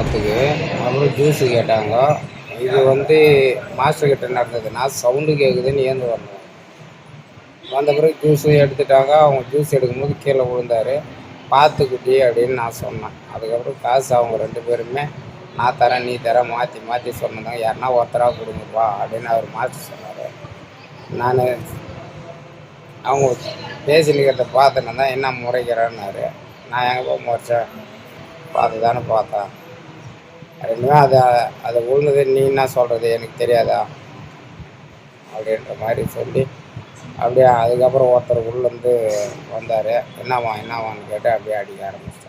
பணத்துக்கு. அப்புறம் ஜூஸு கேட்டாங்க. இது வந்து மாஸ்டர் கிட்ட நடந்தது. நான் சவுண்டு கேட்குதுன்னு ஏந்து வந்தேன். வந்த பிறகு ஜூஸு எடுத்துட்டாங்க. அவங்க ஜூஸ் எடுக்கும்போது கீழே விழுந்தாரு. "பார்த்து குட்டி" அப்படின்னு நான் சொன்னேன். அதுக்கப்புறம் காசு அவங்க 2 பேருமே "நான் தரேன், நீ தர" மாற்றி மாற்றி சொன்னதாங்க. "யாருன்னா ஒருத்தரா கொடுங்கப்பா" அப்படின்னு அவர் மாஸ்டர் சொன்னார். நான் அவங்க பேசினுக்கிறத பார்த்துன்னு தான் என்ன முறைக்கிறேன்னாரு. நான் எங்கேப்பா முறைச்சேன், பார்த்து தானே பார்த்தேன் அப்படின்னா, அதை விழுந்தது நீ என்ன சொல்கிறது எனக்கு தெரியாதா அப்படின்ற மாதிரி சொல்லி அப்படியே அதுக்கப்புறம் ஒருத்தர் உள்ளேருந்து வந்தார். என்னவான்னு கேட்டு அப்படியே அடிக்க ஆரம்பிச்சிட்டேன்.